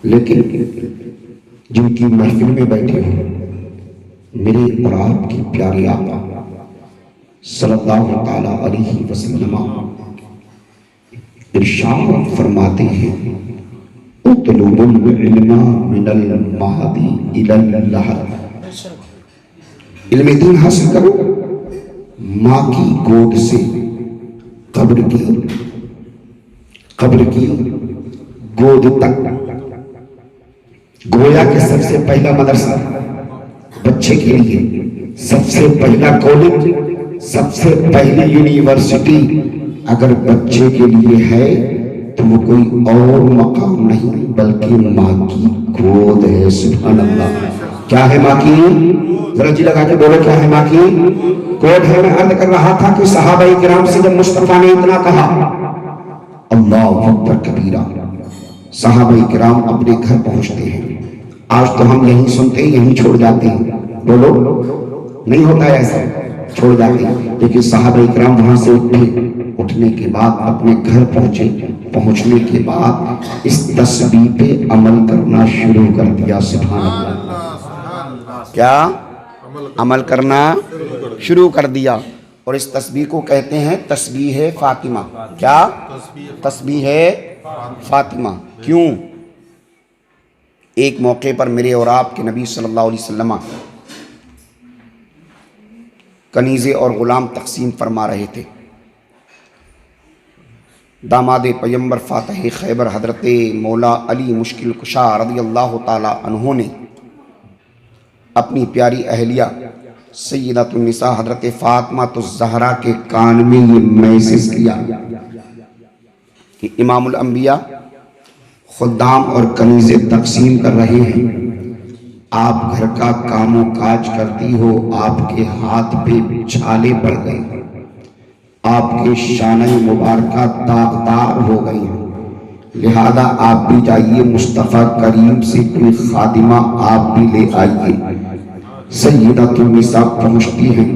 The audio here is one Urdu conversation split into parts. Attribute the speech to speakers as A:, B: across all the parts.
A: لیکن جن کی محفل میں بیٹھے ہو میرے اور آپ کی پیاری آقا صلی اللہ تعالی علیہ وسلم ارشاد فرماتے ہیں اطلبوا العلم من المہدی الی اللحد، علم دین حاصل کرو ماں کی گود سے قبر کی گود تک۔ گویا کہ سب سے پہلا مدرسہ بچے کے لیے، سب سے پہلا کالج، سب سے پہلی یونیورسٹی اگر بچے کے لیے ہے تو وہ کوئی اور مقام نہیں بلکہ ماں کی گود ہے۔ سبحان اللہ، کیا ہے ماں کی؟ ذرا جی لگا کے بولو، کیا ہے ماں کی گود ہے۔ میں عرض کر رہا تھا کہ صحابہ کرام سے جب مصطفیٰ نے اتنا کہا اللہ اکبر کبیرہ، صحابہ کرام اپنے گھر پہنچتے ہیں۔ آج تو ہم یہیں سنتے ہیں یہیں چھوڑ جاتے ہیں، بولو نہیں ہوتا ہے ایسا، چھوڑ جاتے ہیں، لیکن صحابہ کرام وہاں سے اٹھنے کے بعد اپنے گھر پہنچنے کے بعد اس تسبیح پہ عمل کرنا شروع کر دیا۔ سبحان اللہ، کیا عمل کرنا شروع کر دیا؟ اور اس تسبیح کو کہتے ہیں تسبیح فاطمہ۔ کیا؟ تسبیح فاطمہ۔ کیوں؟ ایک موقع پر میرے اور آپ کے نبی صلی اللہ علیہ وسلم کنیزے اور غلام تقسیم فرما رہے تھے۔ داماد پیغمبر فاتح خیبر حضرت مولا علی مشکل کشا رضی اللہ تعالی عنہ نے اپنی پیاری اہلیہ سیدۃ النساء حضرت فاطمہ الزہرا کے کان میں یہ میسج کیا کہ امام الانبیاء خدام اور کنیزے تقسیم کر رہے ہیں، آپ گھر کا کام و کاج کرتی ہو، آپ کے ہاتھ پہ چھالے پڑ گئے، آپ کے شانہ مبارکہ داغدار ہو گئی ہیں، لہذا آپ بھی جائیے مصطفیٰ کریم سے کوئی خادمہ آپ بھی لے آئیے۔ سیدۃ النساء پہنچتی ہیں،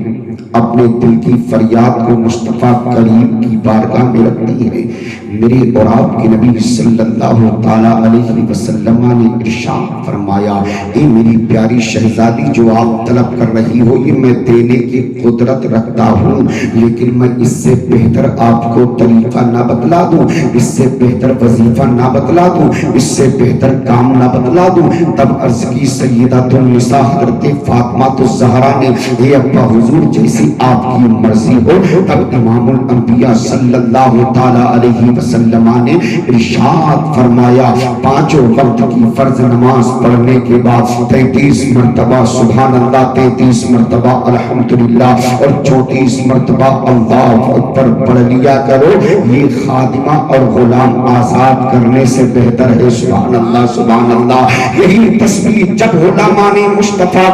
A: اپنے دل کی فریاد کو مصطفیٰ کریم کی بارگاہ میں رکھتی ہے۔ میرے اور آپ کے نبی صلی اللہ تعالی علیہ وسلم نے ارشاد فرمایا، اے میری پیاری شہزادی جو آپ طلب کر رہی ہو یہ میں دینے کی قدرت رکھتا ہوں، لیکن میں اس سے بہتر آپ کو طریقہ نہ بتلا دوں، اس سے بہتر وظیفہ نہ بتلا دوں، اس سے بہتر کام نہ بتلا دوں۔ تب عرض کی سیدۃ النساء حضرت فاطمہ الزہرا نے، اے ابا حضور جیسی آپ کی مرضی ہو۔ تب امام الانبیاء صلی اللہ تعالی علیہ وسلم نے ارشاد فرمایا، پانچوں وقت کی فرض نماز پڑھنے کے بعد 33 مرتبہ سبحان اللہ، 33 مرتبہ الحمدللہ اور 34 مرتبہ اللہ اکبر پڑھ لیا کرو، یہ خادمہ اور غلام آزاد کرنے سے بہتر ہے۔ سبحان اللہ، سبحان اللہ۔ یہی تسبیح جب علماء نے مصطفیٰ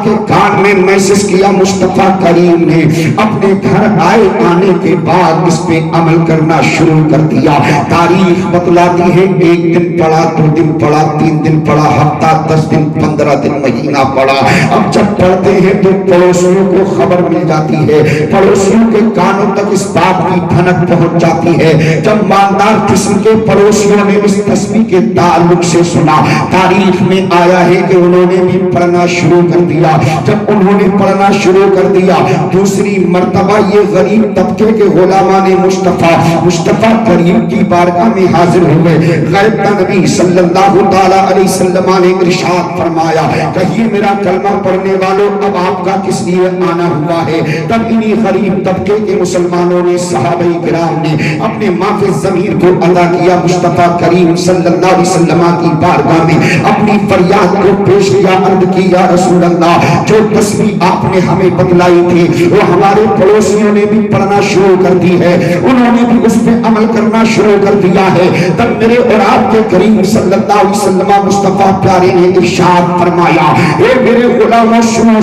A: کے کان میں میسج کیا، مصطفیٰ کریم نے اپنے گھر آنے کے بعد اس پہ عمل کرنا شروع کر دیا۔ تاریخ بتلاتی ہے، ایک دن پڑھا، 2 دن پڑھا، 3 دن پڑھا، ہفتہ، 10 دن، 15 دن، مہینہ پڑھا۔ اب جب پڑھتے ہیں تو پڑوسیوں کو خبر مل جاتی ہے، پڑوسیوں کے کانوں تک اس بات کی بھنک پہنچ جاتی ہے۔ جب مالدار قسم کے پڑوسیوں نے اس تسبیح کے تعلق سے سنا، تاریخ میں آیا ہے کہ انہوں نے بھی پڑھنا شروع کر دیا۔ جب انہوں نے پڑھنا شروع کر دیا، دوسری مرتبہ یہ غریب طبقے کے علماء نے مصطفیٰ کریم کی بارگاہ میں حاضر ہوئے۔ غیب کا نبی صلی اللہ تعالی علیہ وسلم نے ارشاد فرمایا، کہیے میرا کلمہ پڑھنے والوں اب آپ کا کس لیے آنا ہوا ہے؟ تب انہی غریب طبقے کے مسلمانوں نے، صحابہ کرام نے اپنے ماں کے ضمیر کو ادا کیا، مصطفیٰ کریم صلی اللہ علیہ وسلم کی بارگاہ میں اپنی فریاد کو پیش کیا، عرض کی یا رسول اللہ جو تسبیح آپ نے ہمیں بتلائی تھی وہ ہمارے پڑوسیوں نے بھی پڑھنا شروع کر دی ہے، انہوں نے بھی اس پہ عمل کرنا شروع کر دیا ہے۔ تب میرے اور آپ کے کریم صلی اللہ علیہ وسلم مصطفیٰ پیارے نے ارشاد فرمایا، اے میرے غلاموں سنو،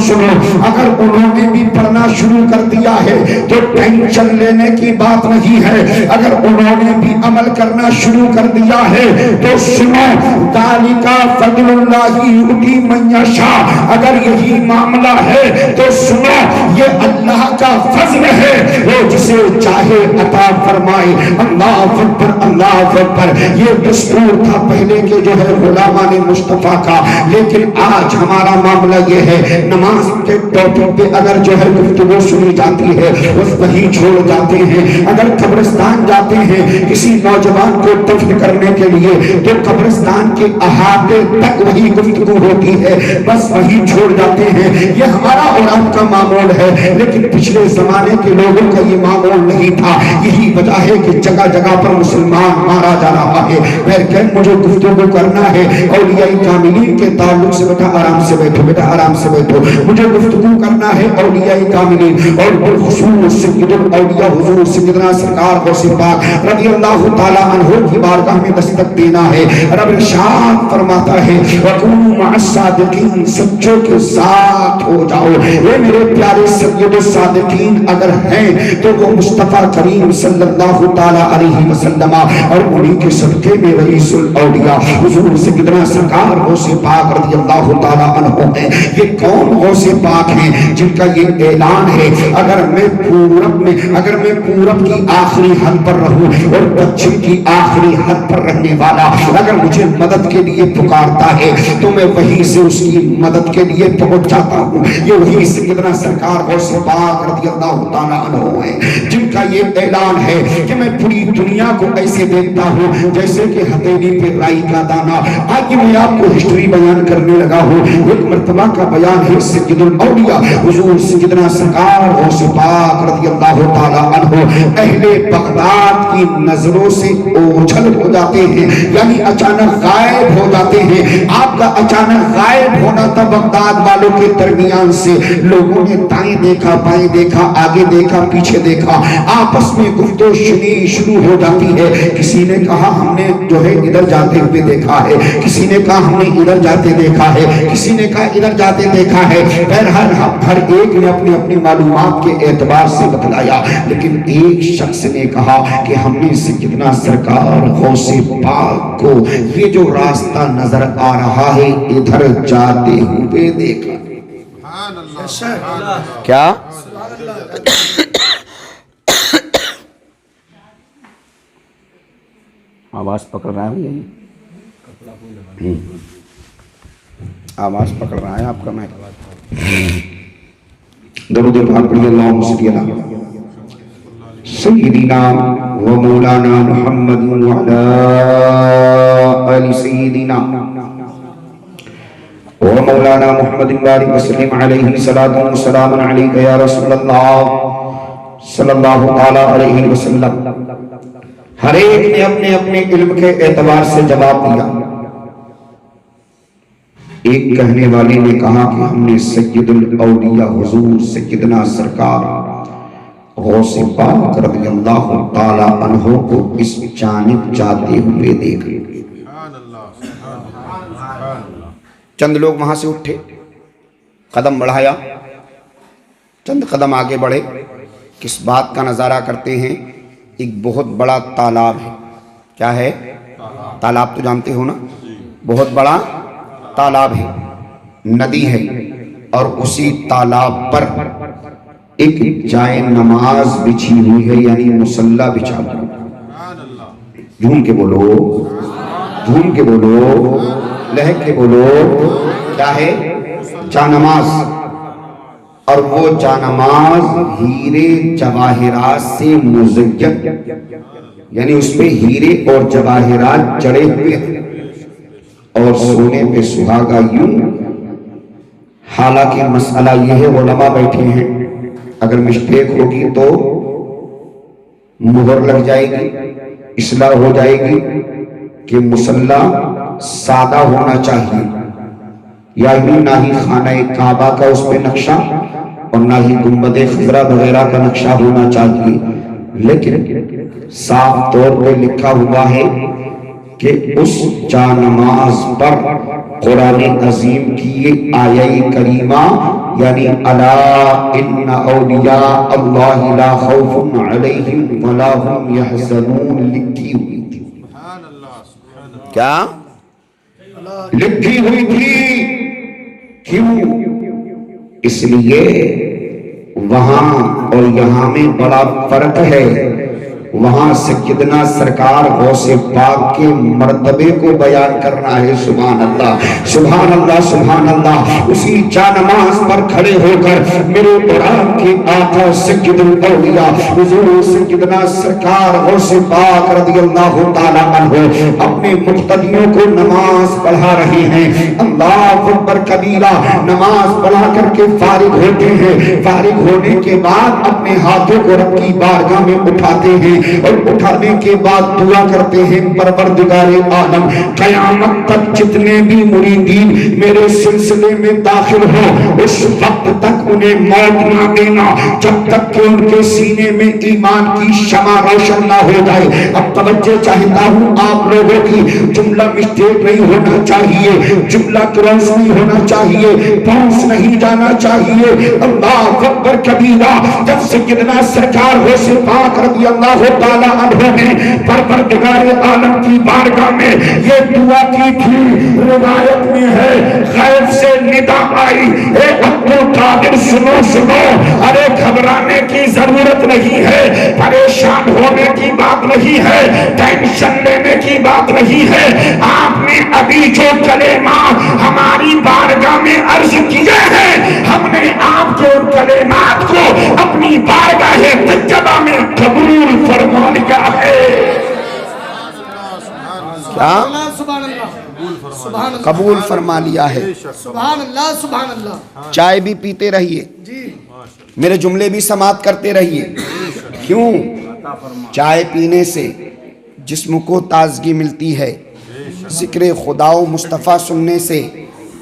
A: اگر انہوں نے بھی پڑھنا شروع کر دیا ہے تو ٹینشن لینے کی بات نہیں ہے، اگر انہوں نے بھی عمل کرنا شروع کر دیا ہے تو سنو، ذالک فضل اللہ یؤتی من یشاء، اگر یہی معاملہ ہے تو سنو یہ اللہ کا فضل ہے، وہ جسے چاہے عطا فرمائے۔ اللہ اکبر اللہ اکبر۔ یہ دستور تھا پہلے کے جو ہے غلامان مصطفیٰ کا، لیکن آج ہمارا معاملہ یہ ہے نماز کے ٹاپک پہ اگر جو ہے گفتگو سنی جاتی ہے اس وہی چھوڑ جاتے ہیں۔ اگر قبرستان جاتے ہیں کسی نوجوان کو دفن کرنے کے لیے تو قبرستان کے احاطے تک وہی گفتگو ہوتی ہے، بس وہی چھوڑ جاتے ہیں۔ یہ ہمارا اور آپ کا معمول ہے، لیکن پچھلے زمانے کے لوگوں کا یہ معمول نہیں تھا۔ یہی وجہ ہے کہ جگہ جگہ پر مسلمان مارا جا رہا ہے۔ کہ مجھے گفتگو کرنا ہے اولیاء کاملین کے تعلق سے۔ بیٹا آرام سے بیٹھو، بیٹا آرام سے بیٹھو۔ مجھے گفتگو کرنا ہے اولیاء کاملین اور بالخصوص سید الاولیاء حضور سیدنا سرکار غوث پاک رضی اللہ تعالی عنہ کی بارگاہ میں دستک دینا ہے۔ رب ارشاد فرماتا ہے وَكُونُوا مَعَ الصَّادِقِينَ، سچوں کے ساتھ ہو جاؤ۔ یہ میرے پیارے سید الصادقین اگر ہیں تو وہ مصطفیٰ کریم صلی اللہ تعالی علیہ وسلم اور انہی کے صدقے میں رئیس الاولیاء حضور سیدنا سرکار غوث پاک رضی اللہ تعالی عنہ ہیں۔ یہ کون غوث پاک ہیں جن کا یہ اعلان ہے اگر میں پورب کی آخری حد پر رہوں اور پچھم کی آخری حد پر رہنے والا اگر مجھے مدد کے لیے پکارتا ہے تو میں وہیں سے اس کی مدد کے لیے پہنچ جاتا ہوں۔ یہ وہی سیدنا سرکار غوث پاک رضی اللہ تعالیٰ عنہ ہیں جن کا یہ اعلان ہے کہ میں پوری دنیا کو ایسے دیکھتا ہوں جیسے کہ ہتھیلی پہ رائی کا دانہ۔ آگے میں آپ کو ہسٹری بیان کرنے لگا ہوں۔ ایک مرتبہ کا بیان ہے سید الاولیاء حضور سیدنا سرکار غوث پاک رضی اللہ تعالیٰ عنہ اہل بغداد کی نظروں سے اوجھل ہو جاتے ہیں، یعنی اچانک غائب ہو جاتے ہیں۔ آپ کا اچانک غائب ہونا تھا بغداد والوں کے درمیان سے۔ لوگوں نے دائیں دیکھا بائیں دیکھا آگے دیکھا پیچھے دیکھا، آپس میں گفتگو شروع ہو جاتی ہے۔ کسی نے کہا ہم نے جو ہے ادھر جاتے ہوئے دیکھا ہے، کسی نے کہا ہم نے ادھر جاتے دیکھا ہے، کسی نے کہا ادھر جاتے دیکھا ہے۔ ہر ایک نے اپنی اپنی معلومات کے اعتبار سے بتلایا، لیکن ایک شخص نے کہا کہ ہم نے سیدنا سرکار غوث پاک کو یہ جو راستہ نظر آ رہا ہے ادھر جاتے ہوئے دیکھا۔ کیا آواز پکڑ رہا ہے؟ آواز پکڑ رہا ہے آپ کا؟ میں درود پاک پڑھیے اللہم صلی علی سیدنا و مولانا محمد وعلا آل سیدنا و مولانا محمد بارک وسلم علیہ صلاۃ و سلام علیک یا رسول اللہ صلی اللہ علیہ وسلم۔ ہر ایک نے اپنے اپنے علم کے اعتبار سے جواب دیا۔ ایک کہنے والے نے کہا کہ ہم نے سید الاولیاء حضور سیدنا سرکار غوث پاک رضی اللہ تعالی عنہ کو اس جانب جاتے ہوئے دیکھا۔ چند لوگ وہاں سے اٹھے، قدم بڑھایا، چند قدم آگے بڑھے۔ کس بات کا نظارہ کرتے ہیں؟ ایک بہت بڑا تالاب ہے۔ کیا ہے؟ تالاب تو جانتے ہو نا، بہت بڑا تالاب ہے، ندی ہے، اور اسی تالاب پر ایک جائے نماز بچھی ہوئی ہے، یعنی مصلی بچھا ہوا۔ جھوم کے بولو، جھوم کے بولو، لہک کے بولو، کیا ہے؟ جا نماز۔ اور وہ جانماز ہیرے جواہرات سے مزین، یعنی اس پہ ہیرے اور جواہرات جڑے ہوئے ہیں اور سونے پہ سہاگا یوں۔ حالانکہ مسئلہ یہ ہے، علماء بیٹھے ہیں، اگر مسٹیک ہوگی تو مہر لگ جائے گی، اصلاح ہو جائے گی کہ مصلی سادہ ہونا چاہیے، یعنی نہ ہی خانہ کعبہ کا اس پہ نقشہ اور نہ ہی گنبد خضرا وغیرہ کا نقشہ ہونا چاہیے، لیکن صاف طور پہ لکھا ہوا ہے کہ اس جانماز پر قرآن عظیم کی یہ آیہ کریمہ یعنی الا ان اولیاء اللہ لا خوف علیہم ولا هم یحزنون لکھی ہوئی تھی۔ کیا؟ لکھی ہوئی تھی۔ کیوں؟ اس لیے وہاں اور یہاں میں بڑا فرق ہے. وہاں سیدنا سرکار غوث پاک کے مرتبے کو بیان کرنا ہے. سبحان اللہ سبحان اللہ سبحان اللہ. اسی جا نماز پر کھڑے ہو کر میرے قرآن کے آقا سید الاولیاء حضور سیدنا سرکار غوث پاک رضی اللہ تعالی عنہ اپنے مقتدیوں کو نماز پڑھا رہے ہیں. اللہ اکبر کبیرہ. نماز پڑھا کر کے فارغ ہوتے ہیں. فارغ ہونے کے بعد اپنے ہاتھوں کو رب کی بارگاہ میں اٹھاتے ہیں اور اٹھانے کے بعد دعا کرتے ہیں پروردگار عالم قیامت تک جتنے بھی مریدین میرے سلسلے میں داخل ہو اس وقت تک انہیں موت نہ دینا جب تک کہ ان کے سینے میں ایمان کی شمع روشن نہ ہو جائے. اب توجہ چاہتا ہوں آپ لوگوں کی. جملہ مسٹیک نہیں ہونا چاہیے, جملہ کراس نہیں ہونا چاہیے, پاس نہیں جانا چاہیے. اللہ اکبر کبیرہ. جب سیدنا سرکار غوث پاک رضی اللہ تعالیٰ عنہ نے پروردگار عالم کی بارگاہ میں یہ دعا کی تھی. روایت میں ہے غیب سے ندا آئی, اے عبد القادر سنو سنو, ارے گھبرانے کی ضرورت نہیں ہے, پریشان ہونے کی بات نہیں ہے, ٹینشن لینے کی بات نہیں ہے. آپ نے ابھی جو کلمات ہماری بارگاہ میں عرض کیے ہیں ہم نے آپ کے ان کلمات کو اپنی بارگاہ طیبہ میں قبول فرما لیا ہے. کیا قبول فرما لیا ہے.
B: سبحان اللہ سبحان اللہ.
A: چائے بھی پیتے رہیے, میرے جملے بھی سماعت کرتے رہیے. کیوں؟ چائے پینے سے جسم کو تازگی ملتی ہے, ذکر خدا و مصطفیٰ سننے سے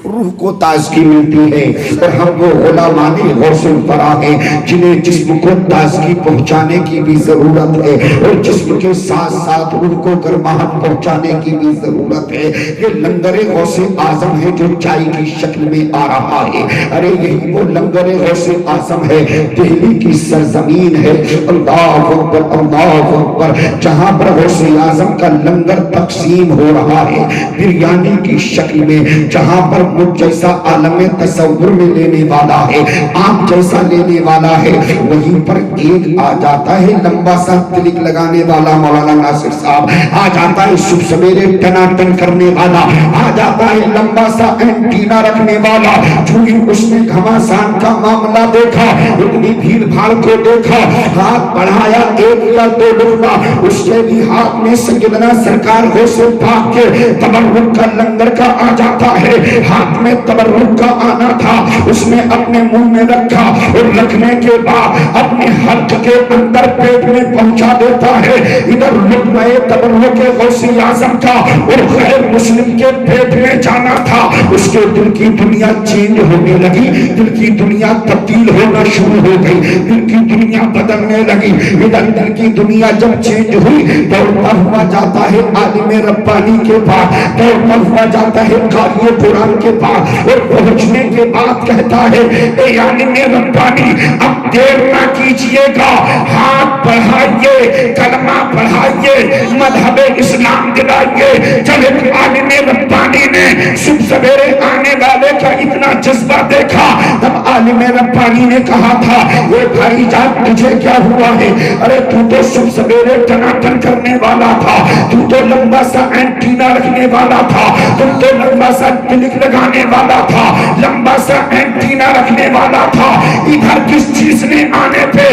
A: روح کو تازگی ملتی ہے. اور ہم وہ غلامان غوث الورا ہیں جنہیں جسم کو تازگی پہنچانے کی بھی ضرورت ہے اور جسم کے ساتھ ساتھ روح کو گرماہٹ پہنچانے کی بھی ضرورت ہے. یہ لنگر غوث اعظم ہے جو چائے کی شکل میں آ رہا ہے. ارے یہی وہ لنگر غوث اعظم ہے, دہلی کی سرزمین ہے. اللہ اکبر اللہ اکبر. جہاں پر غوث اعظم کا لنگر تقسیم ہو رہا ہے بریانی کی شکل میں, جہاں پر مجھ جیسا عالم تصور میں لینے والا ہے, آپ جیسا لینے والا ہے, وہیں پر ایک آ جاتا ہے لمبا سا تلک لگانے والا مولانا ناصر صاحب, آ جاتا ہے صبح سویرے ٹناٹن کرنے والا, آ جاتا ہے لمبا سا اینٹینا رکھنے والا. چونکہ اس نے گھماسان کا معاملہ دیکھا, اتنی بھیڑ بھاڑ کو دیکھا, ہاتھ بڑھایا ایک یا دو لقمہ, اس کے بھی ہاتھ میں سیدنا سرکار غوث پاک کے تبرک کا لنگر کا آ جاتا ہے. ہاتھ میں تبرک کا آنا تھا, اس نے اپنے منہ میں رکھا اور رکھنے کے بعد اپنے حلق کے اندر پیٹ میں پہنچا دیتا ہے. ادھر لقمہ تبرک غوث اعظم کا اور غیر مسلم کے پیٹ میں جانا تھا. اس کے دل کی دنیا چینج ہونے لگی, دل کی دنیا تبدیل ہونا شروع ہو گئی, دل کی دنیا بدلنے لگی. ادھر دل کی دنیا جب چینج ہوئی دوڑتا ہوا جاتا ہے عالم ربانی کے پاس, دوڑتا ہوا جاتا ہے قاری قرآن کے پاس, اور پہنچنے کے بعد کہتا ہے اے عالم ربانی اب دیر نہ کیجئے گا, ہاتھ بڑھائیے, کلمہ پڑھائیے, مذہب اسلام دلائیے. جب ایک عالم ربانی نے صبح سویرے آنے والے کا اتنا جذبہ دیکھا تب عالم ربانی نے کہا تھا وہ بھائی جان تجھے کیا ہوا ہے؟ ارے تو تو صبح سویرے ٹناٹن کرنے والا تھا, تو تو لمبا سا اینٹینا رکھنے والا تھا, تم تو لمبا سا کلک لگانے والا تھا, لمبا سا اینٹینا رکھنے والا تھا, ادھر کس چیز نے آنے پہ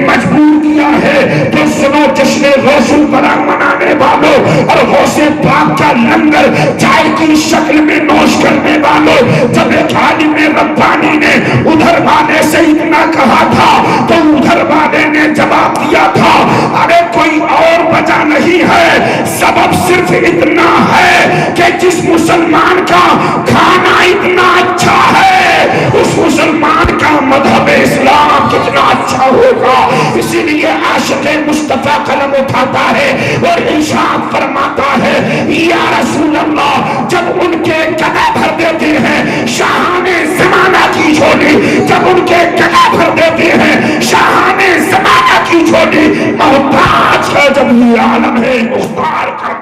A: مجبور کیا ہے؟ تو سنو جشن غوث الورا منانے والوں اور غوث پاک کا لنگر چائے کی شکل میں نوش کرنے والوں, جب ایک عالم ربانی نے ادھر والے سے اتنا کہا تھا تو ادھر والے نے جواب دیا تھا ارے کوئی اور وجہ نہیں ہے, سبب صرف اتنا ہے کہ جس مسلمان کا کھانا اتنا اچھا ہے اس مسلمان کا مذہب اسلام کتنا اچھا ہوگا. اسی لیے عاشق مصطفیٰ قلم اٹھاتا ہے اور ارشاد فرماتا ہے یا رسول اللہ جب ان کے گلا بھر دیتے ہیں شاہان زمانہ کی جھولی, جب ان کے گلا بھر دیتے ہیں شاہان زمانہ کی جھولی, محتاج کا جب یہ عالم ہے مختار کا